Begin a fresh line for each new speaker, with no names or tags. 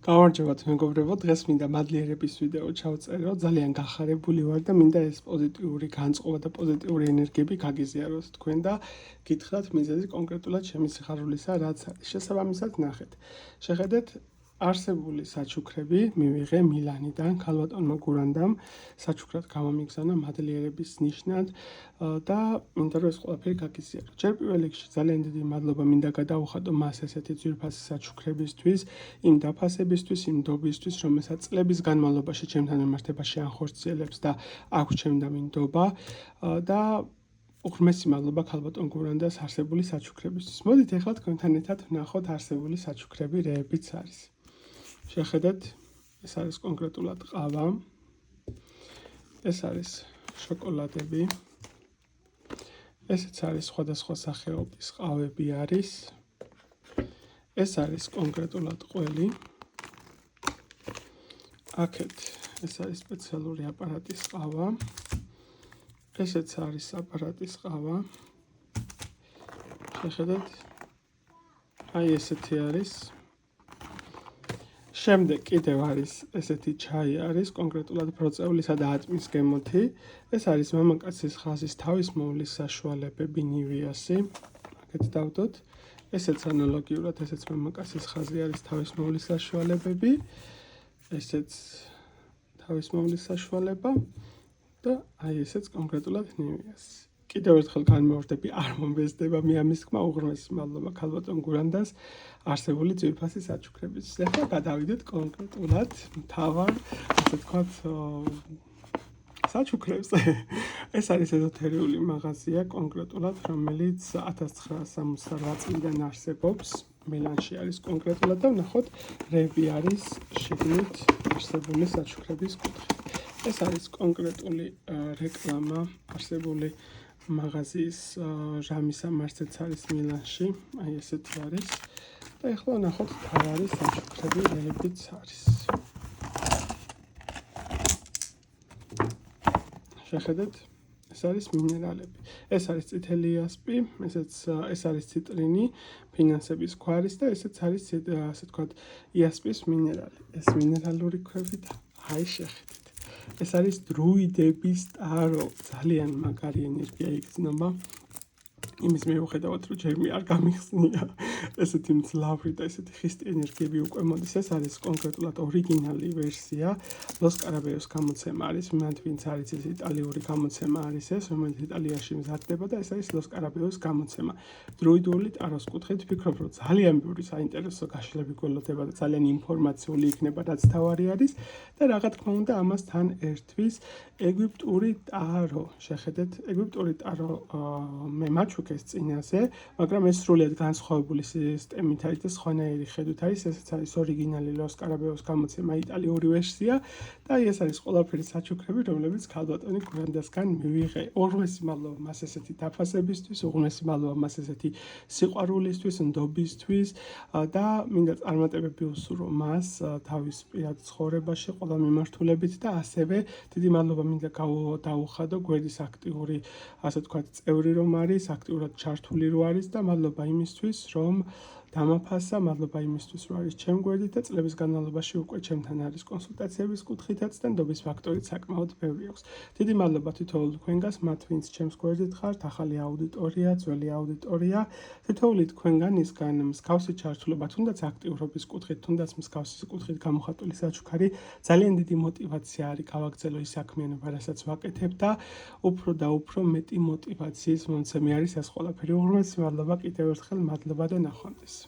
გამარჯობათ მეგობრებო, დღეს მინდა მადლიერების ვიდეო ჩავწერო, ძალიან გახარებული ვარ და მინდა ეს პოზიტიური განწყობა და პოზიტიური ენერგიები გაგიზიაროთ თქვენ და გითხრათ მიზეზი კონკრეტულად ჩემი სიხარულისა რაც არის. შესაბამისად ნახეთ. შეხედეთ არსებული საჩუქრები მივიღე მილანიდან, ქალბატონმა გურანდამ საჩუქრად გამომიგზავნა მადლიერების ნიშნად და მინდა რომ ეს ყველაფერი გაგიზიარო. ჯერ პირველ რიგში ძალიან დიდი მადლობა მინდა გადაუხადო მას ესეთი ძვირფასი საჩუქრებისთვის, იმ დაფასებისთვის, იმ ნდობისთვის, რომელსაც წლების განმავლობაში ჩემთან მიმართებაში ანხორციელებს და აქვს ჩემთან ნდობა და უღრმესი მადლობა ქალბატონ გურანდას არსებული საჩუქრებისთვის. მოდით ახლა თქვენთან ერთად ვნახოთ არსებული საჩუქრები რეებიც არის. შეხედეთ, ეს არის კონკრეტულად ყავა, ეს არის შოკოლადები, ესეც არის სხვადასხვა სახეობის ყავები არის, ეს არის კონკრეტულად ყველი, აქეთ ეს არის სპეციალური აპარატის ყავა, ესეც არის აპარატის ყავა, შეხედეთ, აი ესეთი არის. შემდეგ კიდევ არის ესეთი ჩაი არის, კონკრეტულად ბროწეულისა და ატმის გემოთი. ეს არის მამაკაცის ხაზის თავის მოვლის საშუალებები ნივიასი. აქეთ დავდოთ. ესეც ანალოგიურად, ესეც მამაკაცის ხაზი არის თავის მოვლის საშუალებები. ესეც თავის მოვლის საშუალება და აი ესეც კონკრეტულად ნივიასი. კიდევ ერთხელ განმეორდები, არ მომბეზდება მე ამის თქმა, უღრმესი მადლობა ქალბატონ გურანდას არსებული ძვირფასი საჩუქრებისთვის. ახლა გადავიდეთ კონკრეტულად მთავარ, ასე ვთქვათ, საჩუქრებს. ეს არის ეზოთერიული მაღაზია კონკრეტულად, რომელიც 1968 წლიდან არსებობს. მილანში არის კონკრეტულად და ვნახოთ რები არის შიგნით არსებული საჩუქრების კუთხე. ეს არის კონკრეტული რეკლამა არსებული მაღაზიის ჟამისამარცეც არის მილანში, აი ესეთი არის და ახლა ვნახოთ რა არის საჩუქრები რეებიც არის. შეხედეთ, ეს არის მინერალები. ეს არის წითელი იასპი, ეს არის ციტრინი, ფინანსების ქვარის და ესეც არის ასე ვთქვათ იასპის მინერალი. ეს მინერალური ქვები და აი შეხედეთ. ეს არის დრუიდების ტარო, ძალიან მაგარი ენერგია იგრძნობა. იმის მიუხედავად, რომ ჯერ არ გამიხსნია ესეთი მძლავრი და ესეთი ხისტი ენერგიები უკვე მოდის. ეს არის კონკრეტულად ორიგინალი ვერსია, ლოს კარაბეოს გამოცემა არის, მანდ ვინც არის ეს იტალიური გამოცემა არის ეს, რომელიც იტალიაში მზადდება და ეს არის ლოს კარაბეოს გამოცემა. დრუიდული ტაროს კუთხით ვფიქრობ, რომ ძალიან ბევრი საინტერესო გაშლები გველოდება და ძალიან ინფორმაციული იქნება, რაც თავარი არის და რა თქმა უნდა ამას თან ერთვის ეგვიპტური ტარო. შეხედეთ, ეგვიპტური ტარო მე მაჩვენეს წინაზე, მაგრამ ეს სრულიად განსხვავებული სისტემით არის და სხვანაირი ხედვით არის. ესეც არის ორიგინალი ლოს კარაბეოს გამოცემა იტალიური ვერსია და ეს არის ყველაფერი საჩუქრები, რომლებიც ქალბატონი გურანდასგან მივიღე. უღრმესი მადლობა მას ესეთი დაფასებისთვის, უღრმესი მადლობა მას ესეთი სიყვარულისთვის, ნდობისთვის და მინდა წარმატებები უსურვო მას თავის პირად ცხოვრებაში, ყველა მიმართულებით და ასევე დიდი მადლობა მინდა დავუხადო გვერდის აქტიური, ასე ვთქვათ, წევრი რომ არის, აქტიურად ჩართული რო არის და მადლობა იმისთვის, რომ დამაფასა, მადლობა იმისთვის, რომ არის ჩემ გვერდით და წლების განმავლობაში უკვე ჩემთან არის კონსულტაციების კუთხითაც და ნდობის ფაქტორით საკმაოდ ბევრი აქვს. დიდი მადლობა თითოეულ თქვენგანს, მათ ვინც ჩემს გვერდით ხართ, ახალი აუდიტორია, ძველი აუდიტორია, თითოეული თქვენგანისგან მსგავსი ჩართულობა, თუნდაც აქტიურობის კუთხით, თუნდაც მსგავსი კუთხით გამოხატული საჩუქარი, ძალიან დიდი мотиваცია არის გავაგრძელო ის საქმიანობა, რასაც ვაკეთებ და უფრო და უფრო მეტი мотиваციის მომცემი არის ეს ყველაფერი. უღრმესი მადლობა კიდევ ერთხელ, მადლობა და ნახვამდის.